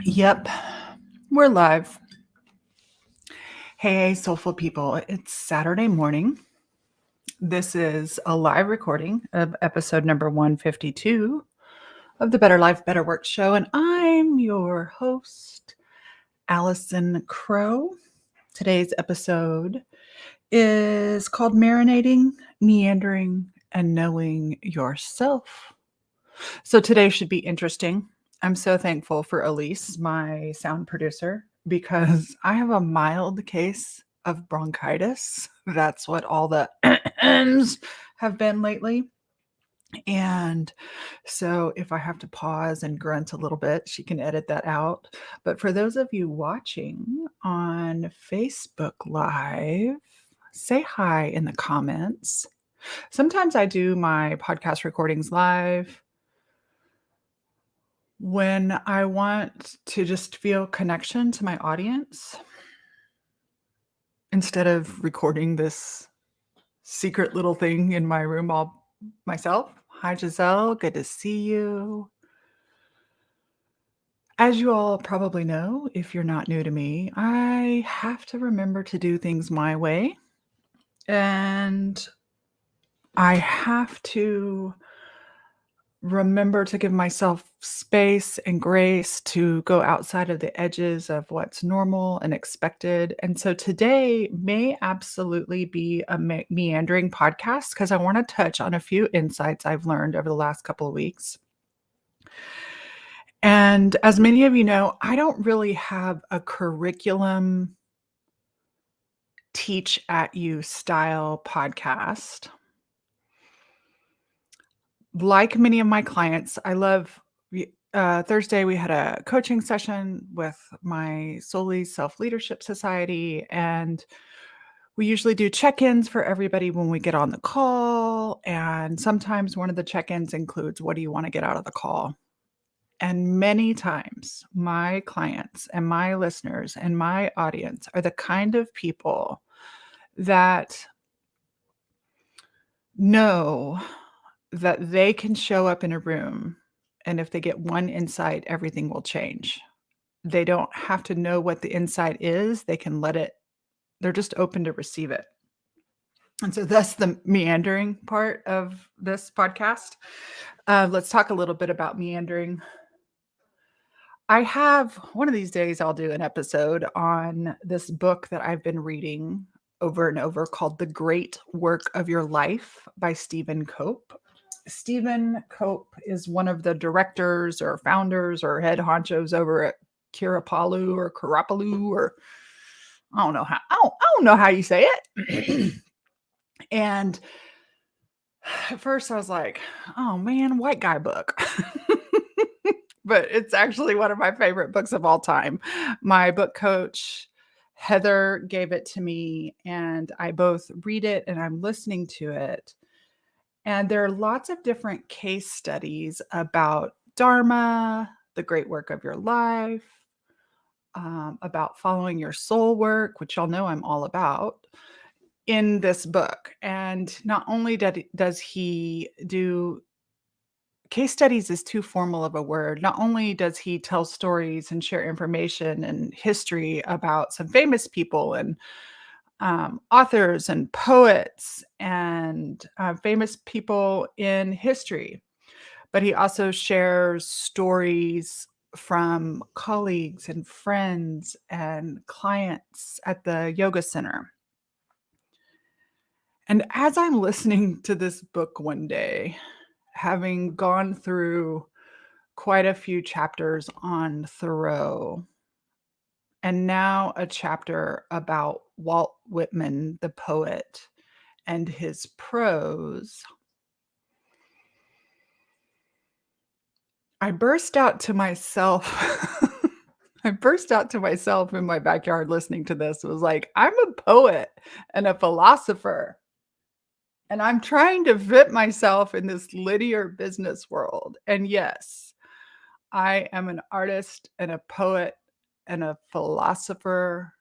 Yep, we're live. Hey, soulful people. It's Saturday morning. This is a live recording of episode number 152 of the Better Life, Better Work show. And I'm your host, Allison Crow. Today's episode is called Marinating, Meandering, and Knowing Yourself. So today should be interesting. I'm so thankful for Elise, my sound producer, because I have a mild case of bronchitis. That's what all the ends have been lately. And so if I have to pause and grunt a little bit, she can edit that out. But for those of you watching on Facebook Live, say hi in the comments. Sometimes I do my podcast recordings live when I want to just feel connection to my audience instead of recording this secret little thing in my room all myself. Hi, Giselle. Good to see you. As you all probably know, if you're not new to me, I have to remember to do things my way. And I have to remember to give myself space and grace to go outside of the edges of what's normal and expected. And so today may absolutely be a meandering podcast because I want to touch on a few insights I've learned over the last couple of weeks. And as many of you know, I don't really have a curriculum teach at you style podcast. Like many of my clients, I love Thursday, we had a coaching session with my Solely Self Leadership Society, and we usually do check ins for everybody when we get on the call. And sometimes one of the check ins includes, what do you want to get out of the call? And many times, my clients and my listeners and my audience are the kind of people that know that they can show up in a room, and if they get one insight, everything will change. They don't have to know what the insight is. They can let it, they're just open to receive it. And so that's the meandering part of this podcast. Let's talk a little bit about meandering. I have one of these days, I'll do an episode on this book that I've been reading over and over called The Great Work of Your Life by Stephen Cope. Stephen Cope is one of the directors or founders or head honchos over at Kirapalu or Karapalu, or I don't know how you say it. And at first I was like, oh man, white guy book. But it's actually one of my favorite books of all time. My book coach, Heather, gave it to me, and I both read it and I'm listening to it. And there are lots of different case studies about Dharma, the great work of your life, about following your soul work, which y'all know I'm all about, in this book. And not only does he do case studies is too formal of a word. Not only does he tell stories and share information and history about some famous people and authors and poets and famous people in history, but he also shares stories from colleagues and friends and clients at the yoga center. And as I'm listening to this book one day, having gone through quite a few chapters on Thoreau, and now a chapter about Walt Whitman, the poet, and his prose, I burst out to myself. I burst out to myself in my backyard listening to this. It was like, I'm a poet and a philosopher, and I'm trying to fit myself in this linear business world. And yes, I am an artist and a poet and a philosopher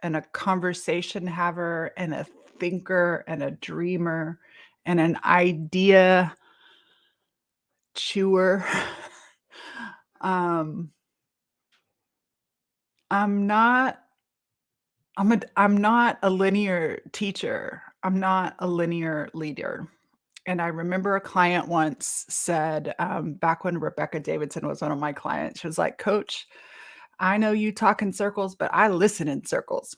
and a conversation haver and a thinker and a dreamer and an idea chewer. um, I'm not I'm not a linear teacher. I'm not a linear leader. And I remember a client once said, back when Rebecca Davidson was one of my clients, she was like, "Coach, I know you talk in circles, but I listen in circles."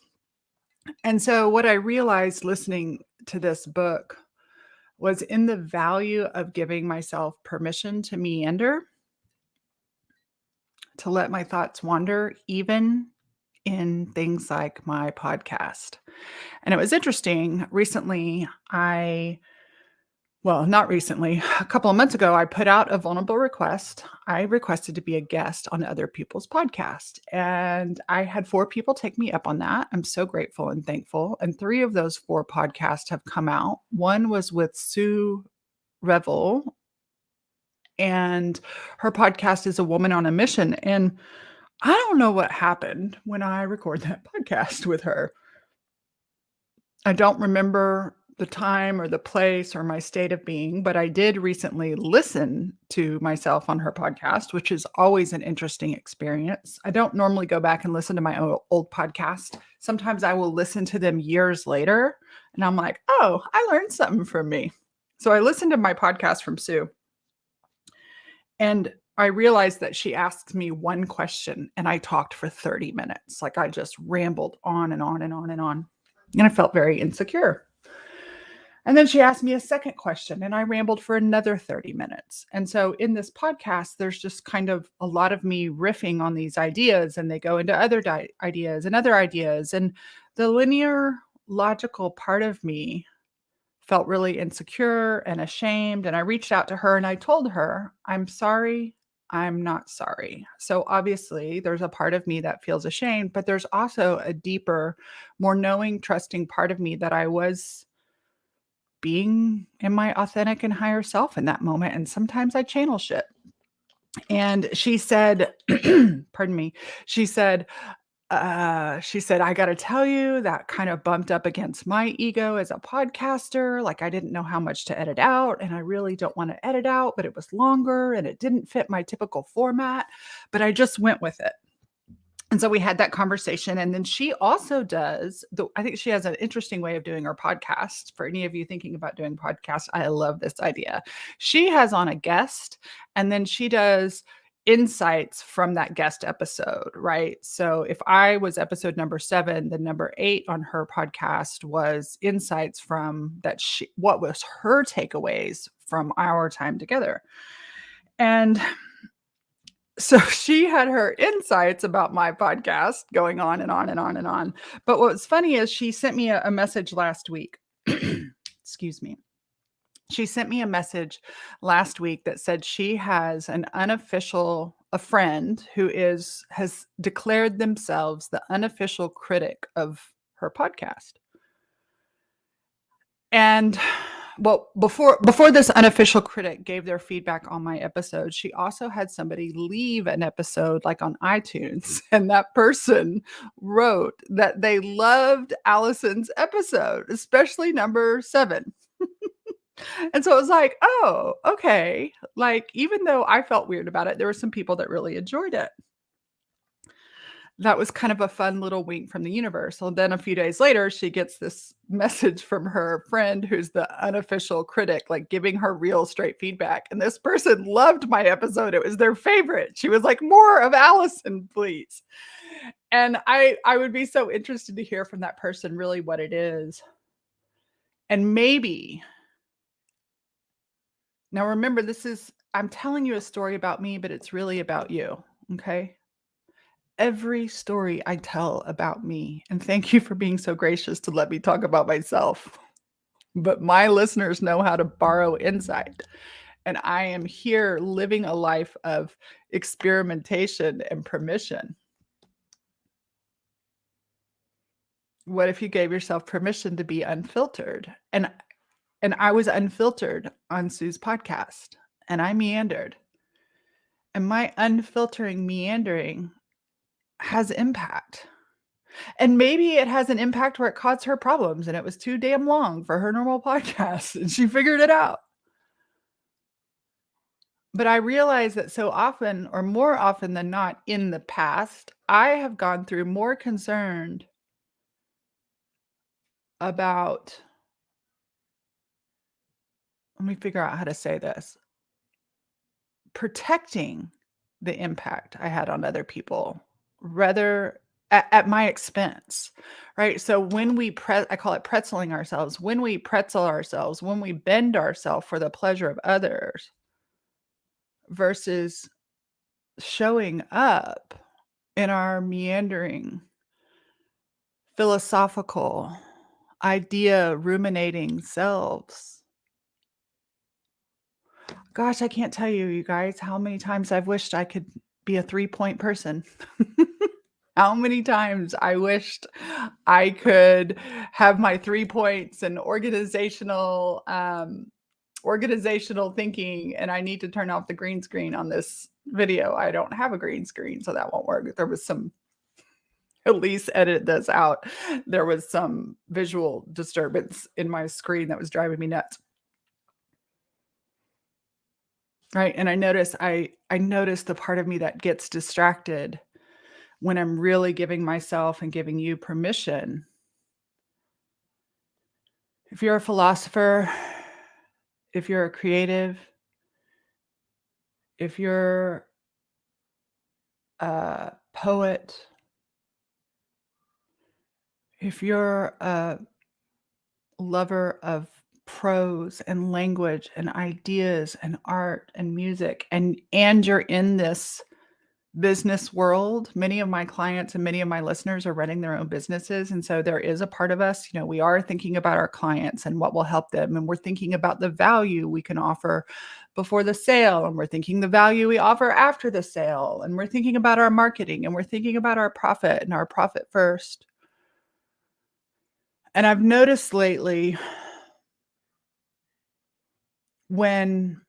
And so what I realized listening to this book was in the value of giving myself permission to meander, to let my thoughts wander, even in things like my podcast. And it was interesting. Recently, not recently, a couple of months ago, I put out a vulnerable request. I requested to be a guest on other people's podcast. And I had 4 people take me up on that. I'm so grateful and thankful. And 3 of those 4 podcasts have come out. One was with Sue Revel, and her podcast is A Woman on a Mission. And I don't know what happened when I recorded that podcast with her. I don't remember the time or the place or my state of being, but I did recently listen to myself on her podcast, which is always an interesting experience. I don't normally go back and listen to my old podcast. Sometimes I will listen to them years later and I'm like, oh, I learned something from me. So I listened to my podcast from Sue and I realized that she asked me one question and I talked for 30 minutes. Like I just rambled on and on and on and on. And I felt very insecure. And then she asked me a second question, and I rambled for another 30 minutes. And so in this podcast, there's just kind of a lot of me riffing on these ideas, and they go into other ideas and other ideas. And the linear, logical part of me felt really insecure and ashamed. And I reached out to her and I told her, I'm sorry. I'm not sorry. So obviously, there's a part of me that feels ashamed, but there's also a deeper, more knowing, trusting part of me that I was being in my authentic and higher self in that moment. And sometimes I channel shit. And she said, pardon me, she said, I got to tell you, that kind of bumped up against my ego as a podcaster. Like I didn't know how much to edit out, and I really don't want to edit out, but it was longer and it didn't fit my typical format, but I just went with it. And so we had that conversation. And then she also does I think she has an interesting way of doing her podcast. For any of you thinking about doing podcasts, I love this idea. She has on a guest and then she does insights from that guest episode, right? So if I was episode number 7, then number 8 on her podcast was insights from what was her takeaways from our time together. And so she had her insights about my podcast going on and on and on and on. But what's funny is she sent me a message last week. Excuse me. She sent me a message last week that said she has a friend who has declared themselves the unofficial critic of her podcast. And well, before this unofficial critic gave their feedback on my episode, she also had somebody leave an episode like on iTunes, and that person wrote that they loved Allison's episode, especially number 7. And so it was like, oh, okay. Like, even though I felt weird about it, there were some people that really enjoyed it. That was kind of a fun little wink from the universe. So then a few days later, she gets this message from her friend who's the unofficial critic, like giving her real straight feedback. And this person loved my episode. It was their favorite. She was like, more of Allison, please. And I would be so interested to hear from that person really what it is. And maybe, now remember, I'm telling you a story about me, but it's really about you. Okay. Every story I tell about me, and thank you for being so gracious to let me talk about myself, but my listeners know how to borrow insight. And I am here living a life of experimentation and permission. What if you gave yourself permission to be unfiltered? And I was unfiltered on Sue's podcast, and I meandered. And my unfiltering meandering has impact. And maybe it has an impact where it caused her problems and it was too damn long for her normal podcast and she figured it out. But I realize that so often, or more often than not in the past, I have gone through more concerned about let me figure out how to say this, protecting the impact I had on other people rather at my expense, right? So when I call it pretzeling ourselves, when we pretzel ourselves, when we bend ourselves for the pleasure of others versus showing up in our meandering, philosophical, idea ruminating selves. Gosh, I can't tell you, you guys, how many times I've wished I could be a 3-point person. How many times I wished I could have my 3 points and organizational thinking, and I need to turn off the green screen on this video. I don't have a green screen, so that won't work. There was some at least edit this out. There was some visual disturbance in my screen that was driving me nuts. Right, and I notice the part of me that gets distracted when I'm really giving myself and giving you permission. If you're a philosopher, if you're a creative, if you're a poet, if you're a lover of prose and language and ideas and art and music, and you're in this business world, many of my clients and many of my listeners are running their own businesses, and so there is a part of us, we are thinking about our clients and what will help them, and we're thinking about the value we can offer before the sale, and we're thinking the value we offer after the sale, and we're thinking about our marketing, and we're thinking about our profit and our profit first. And I've noticed lately when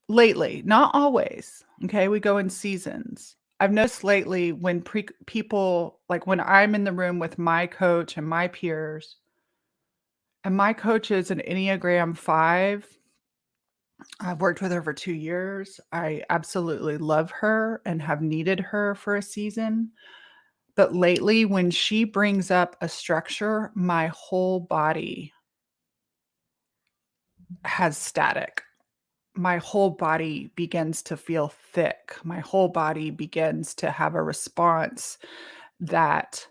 not always, okay, we go in seasons. I've noticed lately when people like when I'm in the room with my coach and my peers, and my coach is an Enneagram 5. I've worked with her for 2 years. I absolutely love her and have needed her for a season. But lately, when she brings up a structure, my whole body has static. My whole body begins to feel thick. My whole body begins to have a response that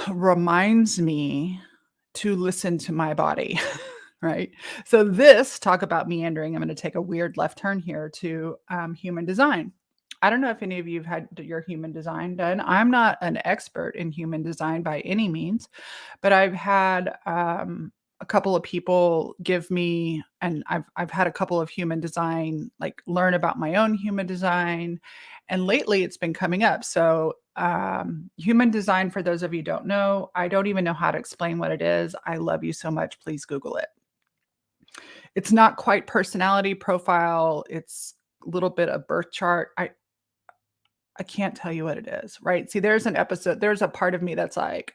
reminds me to listen to my body, right? So talk about meandering. I'm going to take a weird left turn here to human design. I don't know if any of you have had your human design done. I'm not an expert in human design by any means, but I've had a couple of people give me, and I've had a couple of human design, like learn about my own human design, and lately it's been coming up. So human design, for those of you who don't know, I don't even know how to explain what it is. I love you so much. Please Google it. It's not quite personality profile. It's a little bit of birth chart. I can't tell you what it is, right? See, there's a part of me that's like,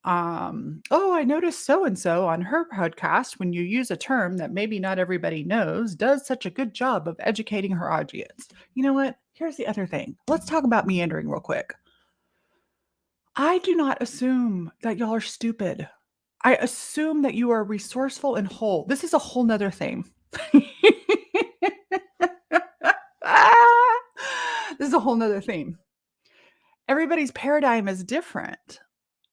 oh, I noticed so and so on her podcast, when you use a term that maybe not everybody knows, does such a good job of educating her audience. You know what? Here's the other thing. Let's talk about meandering real quick. I do not assume that y'all are stupid. I assume that you are resourceful and whole. This is a whole nother thing. Ah, this is a whole nother theme. Everybody's paradigm is different.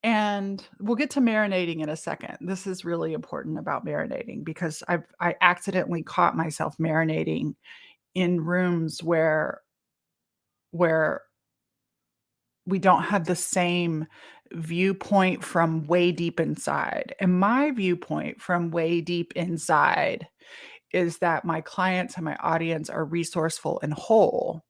And we'll get to marinating in a second. This is really important about marinating because I accidentally caught myself marinating in rooms where we don't have the same viewpoint from way deep inside. And my viewpoint from way deep inside is that my clients and my audience are resourceful and whole.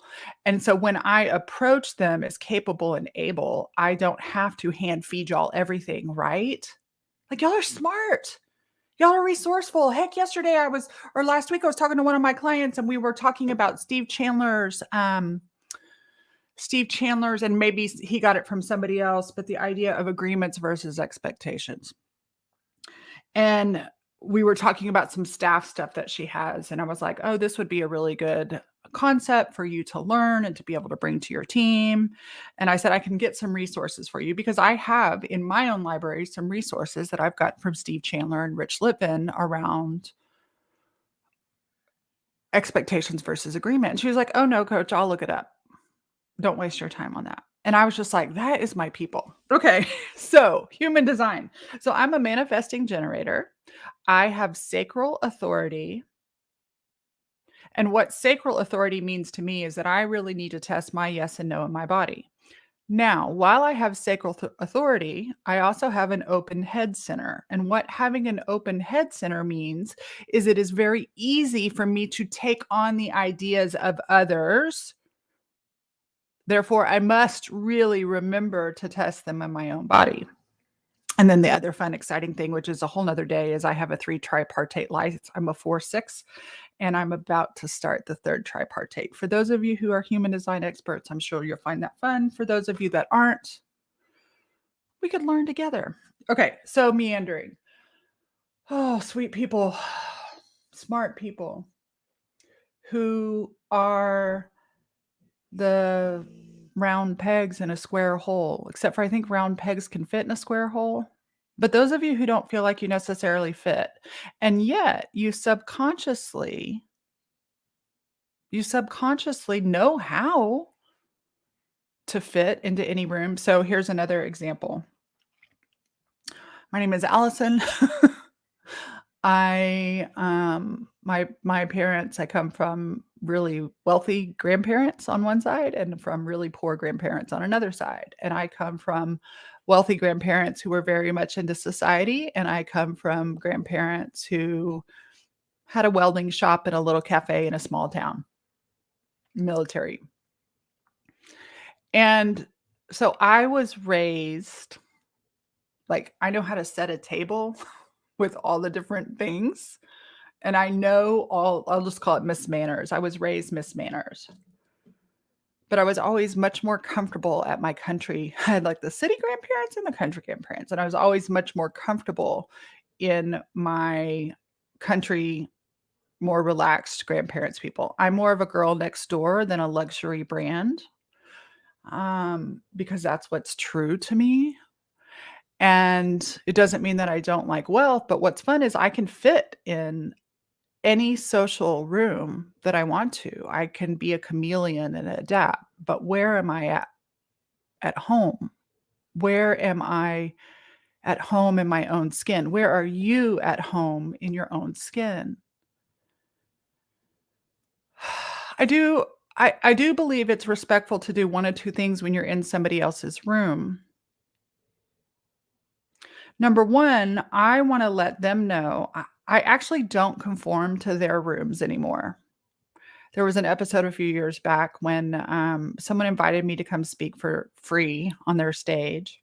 And so when I approach them as capable and able, I don't have to hand feed y'all everything, right? Like, y'all are smart. Y'all are resourceful. Heck, last week I was talking to one of my clients and we were talking about Steve Chandler's, and maybe he got it from somebody else, but the idea of agreements versus expectations. And we were talking about some staff stuff that she has. And I was like, oh, this would be a really good concept for you to learn and to be able to bring to your team. And I said, I can get some resources for you because I have in my own library some resources that I've got from Steve Chandler and Rich Litvin around expectations versus agreement. And she was like, oh no, coach, I'll look it up. Don't waste your time on that. And I was just like, that is my people. Okay. So human design. So I'm a manifesting generator. I have sacral authority. And what sacral authority means to me is that I really need to test my yes and no in my body. Now, while I have sacral authority, I also have an open head center. And what having an open head center means is it is very easy for me to take on the ideas of others. Therefore, I must really remember to test them in my own body. And then the other fun, exciting thing, which is a whole nother day, is I have a 3 tripartite life. I'm a 4-6, and I'm about to start the 3rd tripartite. For those of you who are human design experts, I'm sure you'll find that fun. For those of you that aren't, we could learn together. Okay, so meandering. Oh, sweet people, smart people who are the round pegs in a square hole, except for I think round pegs can fit in a square hole. But those of you who don't feel like you necessarily fit, and yet you subconsciously know how to fit into any room. So here's another example. My name is Allison. My parents, I come from really wealthy grandparents on one side and from really poor grandparents on another side. And I come from wealthy grandparents who were very much into society, and I come from grandparents who had a welding shop and a little cafe in a small town, military. And so I was raised like I know how to set a table with all the different things. And I know I'll just call it Miss Manners. I was raised Miss Manners. But I was always much more comfortable at my country. I had like the city grandparents and the country grandparents. And I was always much more comfortable in my country, more relaxed grandparents people. I'm more of a girl next door than a luxury brand, because that's what's true to me. And it doesn't mean that I don't like wealth, but what's fun is I can fit in any social room that I want to. I can be a chameleon and adapt, but where am I at home? Where am I at home in my own skin? Where are you at home in your own skin? I do believe it's respectful to do one of two things when you're in somebody else's room. Number one, I want to let them know I actually don't conform to their rooms anymore. There was an episode a few years back when someone invited me to come speak for free on their stage.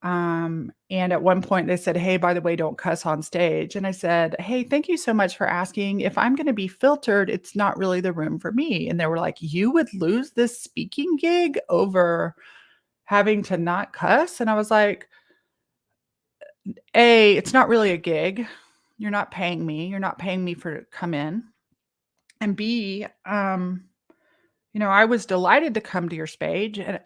And at one point they said, hey, by the way, don't cuss on stage. And I said, hey, thank you so much for asking. If I'm going to be filtered, it's not really the room for me. And they were like, you would lose this speaking gig over having to not cuss? And I was like, A, it's not really a gig. You're not paying me. You're not paying me for to come in. And B, I was delighted to come to your stage and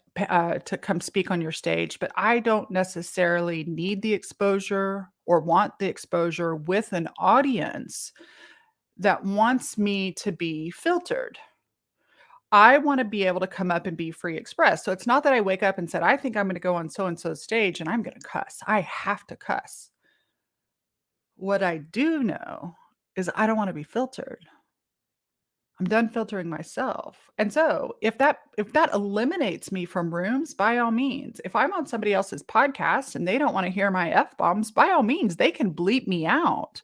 to come speak on your stage, but I don't necessarily need the exposure or want the exposure with an audience that wants me to be filtered. I want to be able to come up and be free express. So it's not that I wake up and said, I think I'm going to go on so and so's stage and I'm going to cuss. I have to cuss. What I do know is I don't want to be filtered. I'm done filtering myself. And so if that eliminates me from rooms, by all means. If I'm on somebody else's podcast and they don't want to hear my F-bombs, by all means, they can bleep me out.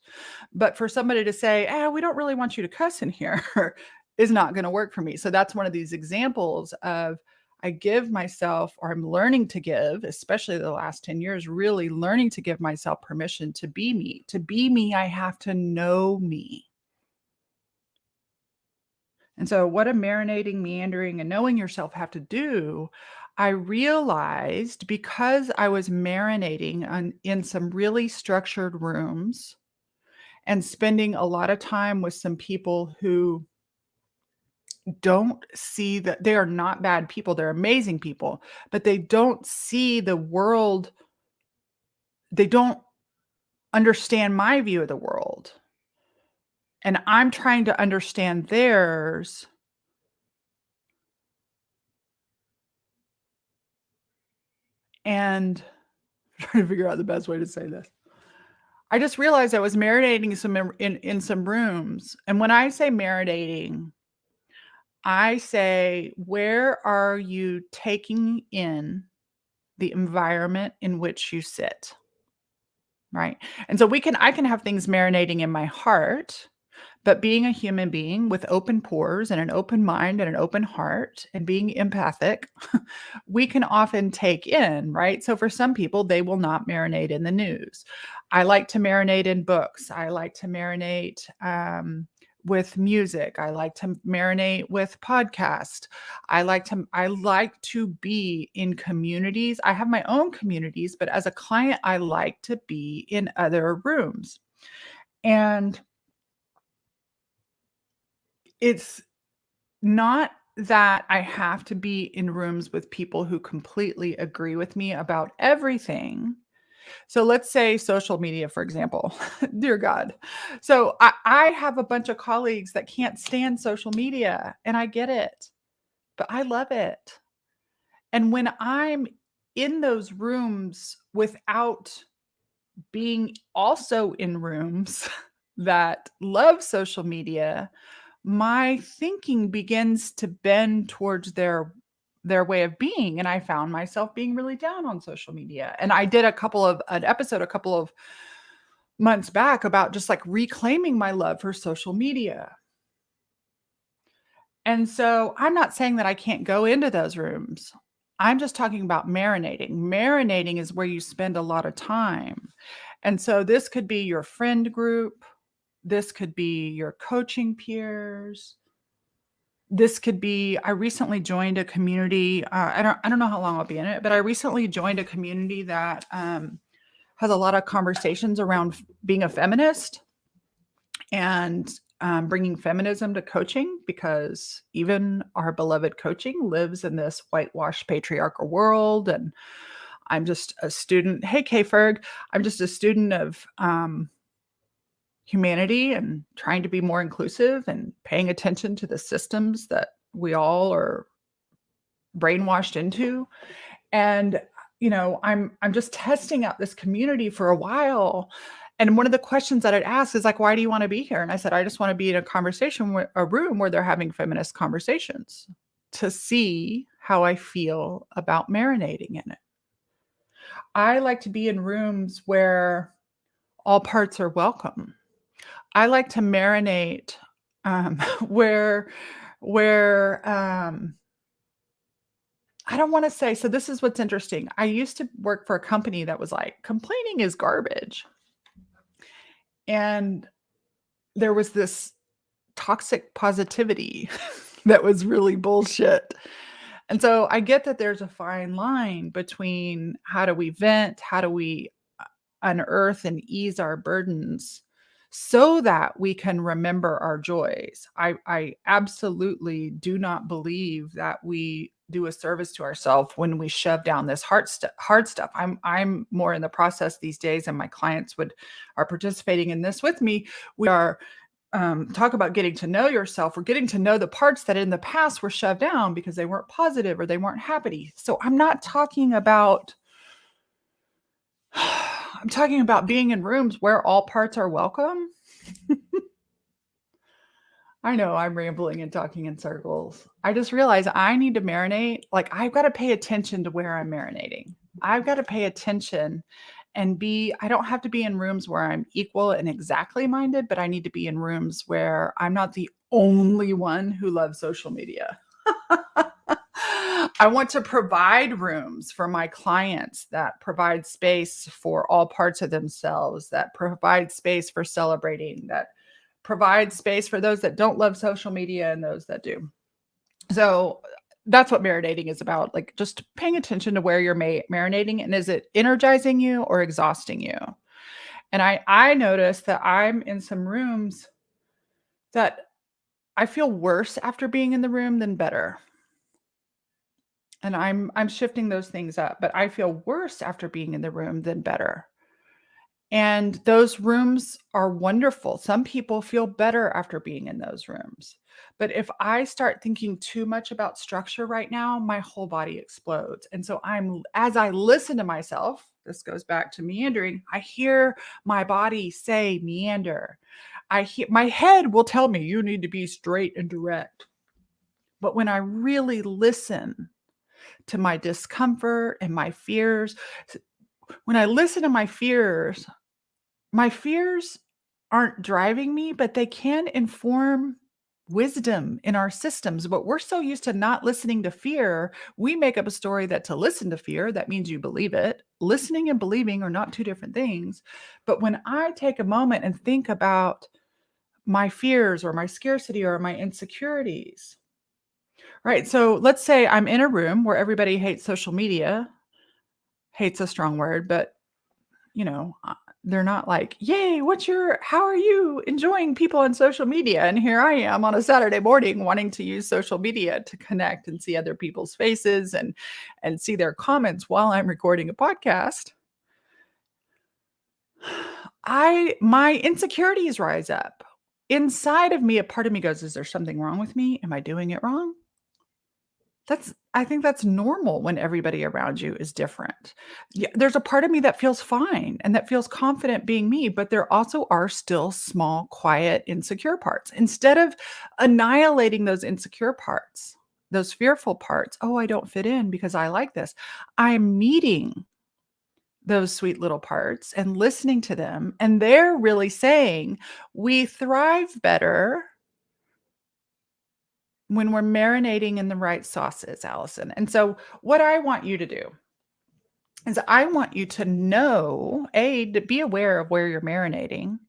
But for somebody to say, we don't really want you to cuss in here is not going to work for me. So that's one of these examples of I give myself, or I'm learning to give, especially the last 10 years, really learning to give myself permission to be me. To be me, I have to know me. And so what a marinating, meandering, and knowing yourself have to do, I realized because I was marinating in some really structured rooms and spending a lot of time with some people who don't see that they are not bad people, they're amazing people, but they don't see the world, they don't understand my view of the world, and I'm trying to understand theirs, and trying to figure out the best way to say this. I just realized I was marinating some in some rooms, and when I say marinating, I say, "Where are you taking in the environment in which you sit?" Right? And so I can have things marinating in my heart, but being a human being with open pores and an open mind and an open heart and being empathic, we can often take in, right? So for some people, they will not marinate in the news. I like to marinate in books. I like to marinate with music. I like to marinate with podcast. I like to be in communities. I have my own communities, but as a client, I like to be in other rooms. And it's not that I have to be in rooms with people who completely agree with me about everything. So let's say social media, for example. Dear God. So I have a bunch of colleagues that can't stand social media, and I get it, but I love it. And when I'm in those rooms without being also in rooms that love social media, my thinking begins to bend towards their way of being, and I found myself being really down on social media. And I did an episode a couple of months back about just like reclaiming my love for social media. And so I'm not saying that I can't go into those rooms. I'm just talking about marinating. Marinating is where you spend a lot of time. And so this could be your friend group, this could be your coaching peers. This could be I recently joined a community, I don't know how long I'll be in it, but I recently joined a community that, has a lot of conversations around being a feminist and, bringing feminism to coaching, because even our beloved coaching lives in this whitewashed patriarchal world, and I'm just a student. Hey, K Ferg. I'm just a student of, humanity and trying to be more inclusive and paying attention to the systems that we all are brainwashed into. And I'm just testing out this community for a while. And one of the questions that I'd ask is like, why do you want to be here? And I said, I just want to be in a conversation, a room where they're having feminist conversations, to see how I feel about marinating in it. I like to be in rooms where all parts are welcome. I like to marinate, where I don't wanna say, so this is what's interesting. I used to work for a company that was like, "Complaining is garbage." And there was this toxic positivity that was really bullshit. And so I get that there's a fine line between how do we vent, how do we unearth and ease our burdens so that we can remember our joys. I absolutely do not believe that we do a service to ourselves when we shove down this hard stuff. I'm more in the process these days, and my clients would are participating in this with me. We are talk about getting to know yourself. We're getting to know the parts that in the past were shoved down because they weren't positive or they weren't happy. So I'm not talking about I'm talking about being in rooms where all parts are welcome. I know I'm rambling and talking in circles. I just realized I need to marinate. Like, I've got to pay attention to where I'm marinating. I've got to pay attention and I don't have to be in rooms where I'm equal and exactly minded, but I need to be in rooms where I'm not the only one who loves social media. I want to provide rooms for my clients that provide space for all parts of themselves, that provide space for celebrating, that provide space for those that don't love social media and those that do. So that's what marinating is about, like just paying attention to where you're marinating, and is it energizing you or exhausting you? And I noticed that I'm in some rooms that I feel worse after being in the room than better. And I'm shifting those things up, but I feel worse after being in the room than better. And those rooms are wonderful. Some people feel better after being in those rooms. But if I start thinking too much about structure right now, my whole body explodes. And so as I listen to myself, this goes back to meandering, I hear my body say meander. I hear my head will tell me you need to be straight and direct. But when I really listen to my discomfort and my fears, when I listen to my fears aren't driving me, but they can inform wisdom in our systems. But we're so used to not listening to fear, we make up a story that to listen to fear, that means you believe it. Listening and believing are not two different things. But when I take a moment and think about my fears or my scarcity or my insecurities, right? So let's say I'm in a room where everybody hates social media. Hate's a strong word, but you know, they're not like, "Yay, how are you enjoying people on social media?" And here I am on a Saturday morning wanting to use social media to connect and see other people's faces and see their comments while I'm recording a podcast. My insecurities rise up. Inside of me, a part of me goes, "Is there something wrong with me? Am I doing it wrong?" I think that's normal when everybody around you is different. Yeah, there's a part of me that feels fine and that feels confident being me, but there also are still small, quiet, insecure parts. Instead of annihilating those insecure parts, those fearful parts, "Oh, I don't fit in because I like this." I'm meeting those sweet little parts and listening to them, and they're really saying, "We thrive better when we're marinating in the right sauces, Allison." And so what I want you to do is I want you to know, to be aware of where you're marinating.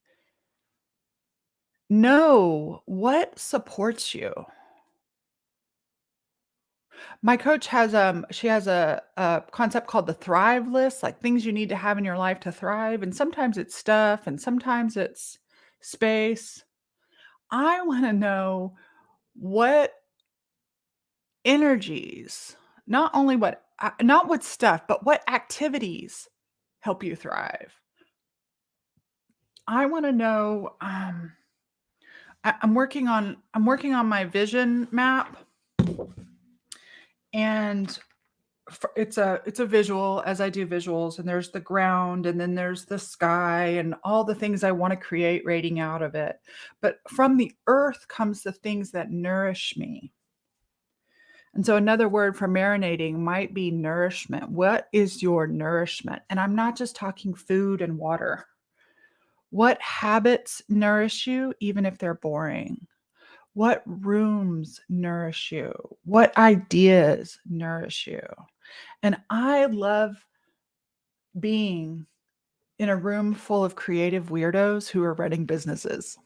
Know what supports you. My coach she has a concept called the thrive list, like things you need to have in your life to thrive. And sometimes it's stuff and sometimes it's space. I want to know what energies, not what stuff, but what activities help you thrive. I want to know, I'm working on my vision map, and it's a visual, as I do visuals, and there's the ground and then there's the sky and all the things I want to create rating out of it. But from the earth comes the things that nourish me. And so another word for marinating might be nourishment. What is your nourishment? And I'm not just talking food and water. What habits nourish you, even if they're boring? What rooms nourish you? What ideas nourish you? And I love being in a room full of creative weirdos who are running businesses,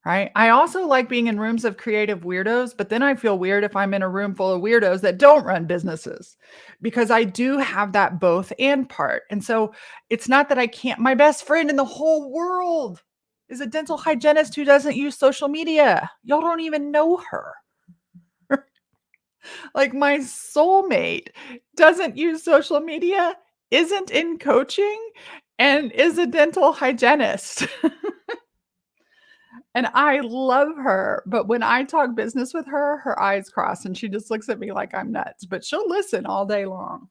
right? I also like being in rooms of creative weirdos, but then I feel weird if I'm in a room full of weirdos that don't run businesses, because I do have that both and part. And so it's not that I can't, my best friend in the whole world is a dental hygienist who doesn't use social media. Y'all don't even know her. Like my soulmate doesn't use social media, isn't in coaching, and is a dental hygienist. And I love her, but when I talk business with her, her eyes cross and she just looks at me like I'm nuts, but she'll listen all day long.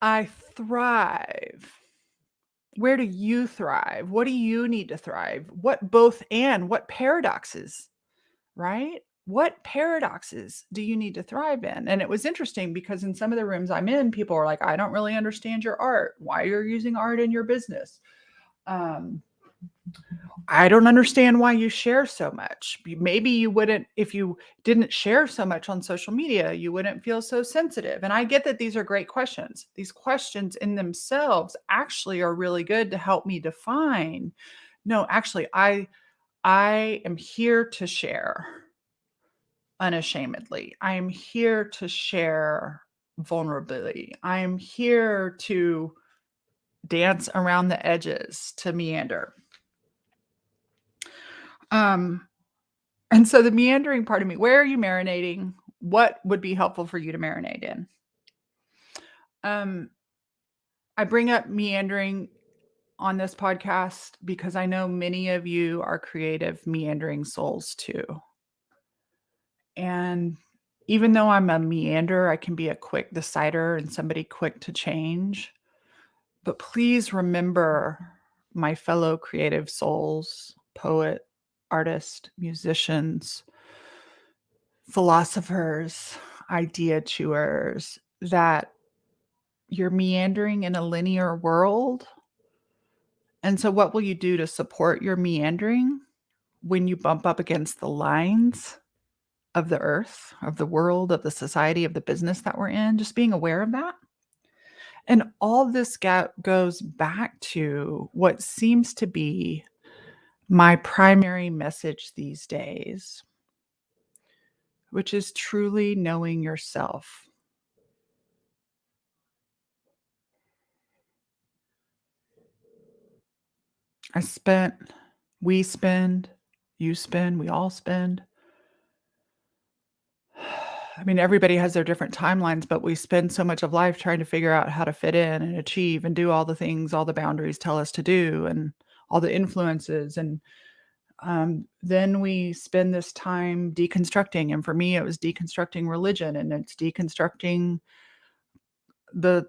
I thrive. Where do you thrive? What do you need to thrive? What paradoxes, right? What paradoxes do you need to thrive in? And it was interesting because in some of the rooms I'm in, people are like, "I don't really understand your art. Why you're using art in your business. Um, I don't understand why you share so much. Maybe you wouldn't, if you didn't share so much on social media, you wouldn't feel so sensitive." And I get that these are great questions. These questions in themselves actually are really good to help me define. No, actually, I am here to share unashamedly. I am here to share vulnerability. I am here to dance around the edges, to meander. Um, And so the meandering part of me, where are you marinating? What would be helpful for you to marinate in? I bring up meandering on this podcast because I know many of you are creative, meandering souls too. And even though I'm a meander, I can be a quick decider and somebody quick to change. But please remember, my fellow creative souls, poet, artist, musicians, philosophers, idea chewers, that you're meandering in a linear world. And so what will you do to support your meandering when you bump up against the lines of the earth, of the world, of the society, of the business that we're in? Just being aware of that. And all this goes back to what seems to be my primary message these days, which is truly knowing yourself. I spent, we spend, you spend, we all spend. I mean, everybody has their different timelines, but we spend so much of life trying to figure out how to fit in and achieve and do all the things all the boundaries tell us to do and all the influences. And then we spend this time deconstructing. And for me, it was deconstructing religion, and it's deconstructing the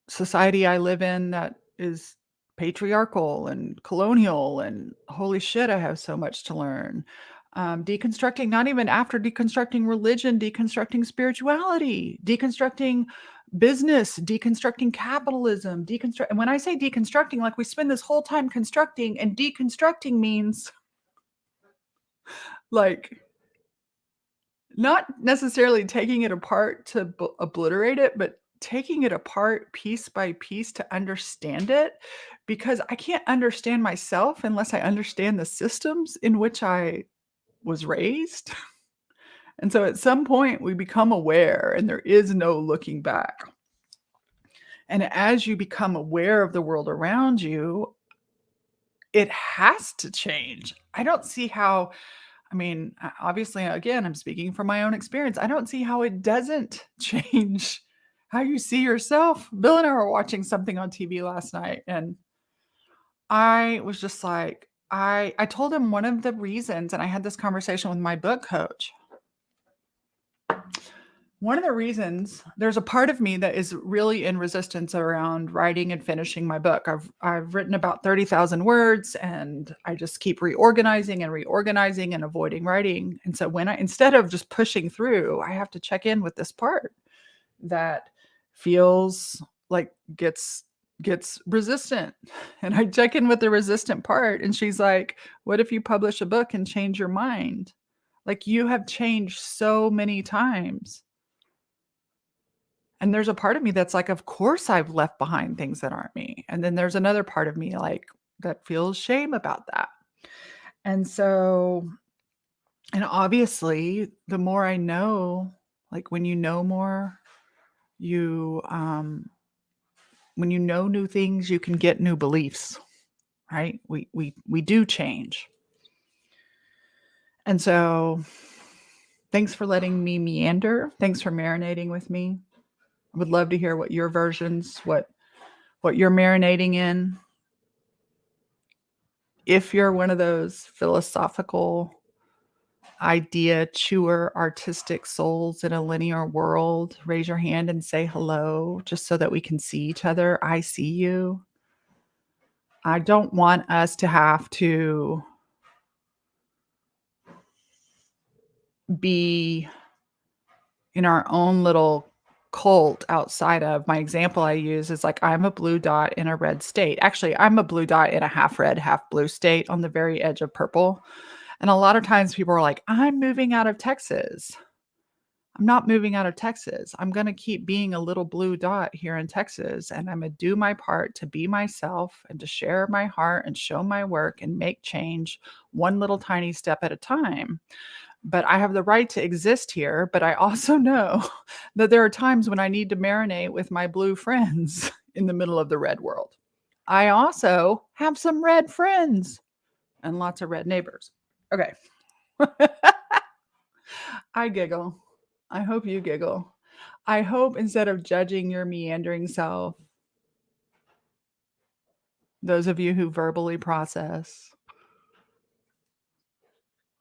society I live in that is patriarchal and colonial, and holy shit, I have so much to learn. Deconstructing, not even after deconstructing religion, deconstructing spirituality, deconstructing business, deconstructing capitalism, deconstruct. And when I say deconstructing, like we spend this whole time constructing, and deconstructing means like not necessarily taking it apart to obliterate it, but taking it apart piece by piece to understand it, because I can't understand myself unless I understand the systems in which I was raised. And so at some point we become aware and there is no looking back. And as you become aware of the world around you, it has to change. I don't see how. I mean, obviously, again, I'm speaking from my own experience. I don't see how it doesn't change how you see yourself. Bill and I were watching something on TV last night, and I was just like, I told him one of the reasons, and I had this conversation with my book coach. One of the reasons, there's a part of me that is really in resistance around writing and finishing my book. I've written about 30,000 words, and I just keep reorganizing and avoiding writing. And so instead of just pushing through, I have to check in with this part that feels like gets resistant. And I check in with the resistant part, and she's like, "What if you publish a book and change your mind? Like, you have changed so many times." And there's a part of me that's like, of course I've left behind things that aren't me. And then there's another part of me like that feels shame about that. And so, and obviously, the more I know, like when you know more, you when you know new things, you can get new beliefs, right? We do change. And so, thanks for letting me meander. Thanks for marinating with me. I would love to hear what your versions, what you're marinating in. If you're one of those philosophical idea chewer, artistic souls in a linear world, raise your hand and say hello, just so that we can see each other. I see you. I don't want us to have to be in our own little cult outside of. My example I use is like, I'm a blue dot in a red state. Actually, I'm a blue dot in a half red, half blue state on the very edge of purple. And a lot of times people are like, I'm moving out of Texas. I'm not moving out of Texas. I'm going to keep being a little blue dot here in Texas, and I'm going to do my part to be myself and to share my heart and show my work and make change one little tiny step at a time. But I have the right to exist here. But I also know that there are times when I need to marinate with my blue friends in the middle of the red world. I also have some red friends and lots of red neighbors. Okay. I giggle. I hope you giggle. I hope instead of judging your meandering self, those of you who verbally process,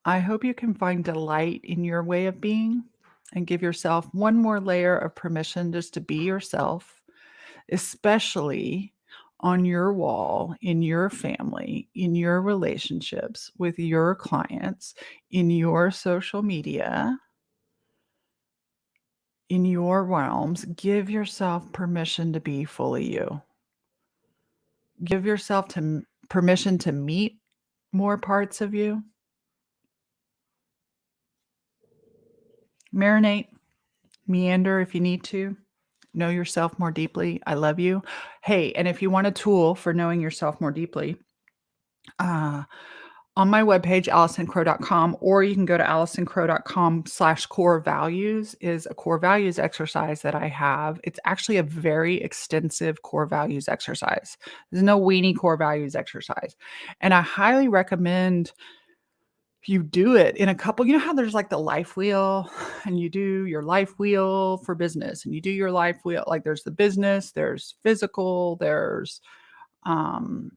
I hope you can find delight in your way of being and give yourself one more layer of permission just to be yourself, especially on your wall, in your family, in your relationships with your clients, in your social media, in your realms. Give yourself permission to be fully you. Give yourself permission to meet more parts of you. Marinate, meander if you need to. Know yourself more deeply. I love you. Hey, and if you want a tool for knowing yourself more deeply, uh, on my webpage, AllisonCrow.com, or you can go to AllisonCrow.com/core values is a core values exercise that I have. It's actually a very extensive core values exercise. There's no weenie core values exercise. And I highly recommend you do it in a couple. You know how there's like the life wheel and you do your life wheel for business and you do your life wheel, like there's the business, there's physical, there's um,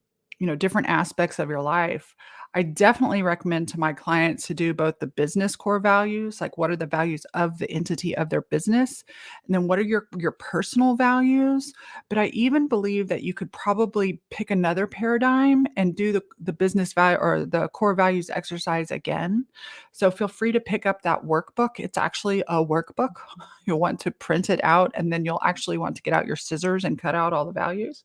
different aspects of your life. I definitely recommend to my clients to do both the business core values, like what are the values of the entity of their business, and then what are your personal values. But I even believe that you could probably pick another paradigm and do the business value or the core values exercise again. So feel free to pick up that workbook. It's actually a workbook. You'll want to print it out, and then you'll actually want to get out your scissors and cut out all the values.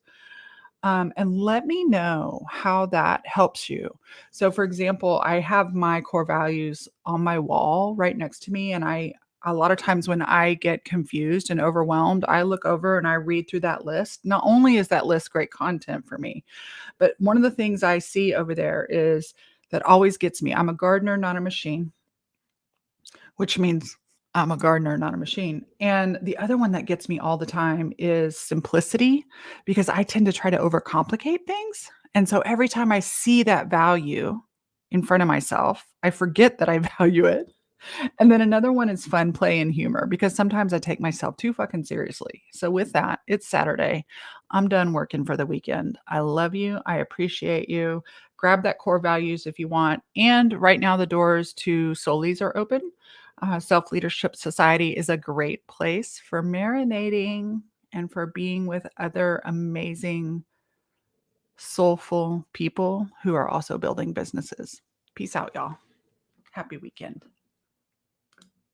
And let me know how that helps you. So, for example, I have my core values on my wall right next to me. And a lot of times when I get confused and overwhelmed, I look over and I read through that list. Not only is that list great content for me, but one of the things I see over there is that always gets me. I'm a gardener, not a machine, which means I'm a gardener, not a machine. And the other one that gets me all the time is simplicity, because I tend to try to overcomplicate things. And so every time I see that value in front of myself, I forget that I value it. And then another one is fun, play, and humor, because sometimes I take myself too fucking seriously. So with that, it's Saturday. I'm done working for the weekend. I love you. I appreciate you. Grab that core values if you want. And right now, the doors to Solis are open. Self Leadership Society is a great place for marinating and for being with other amazing, soulful people who are also building businesses. Peace out, y'all. Happy weekend.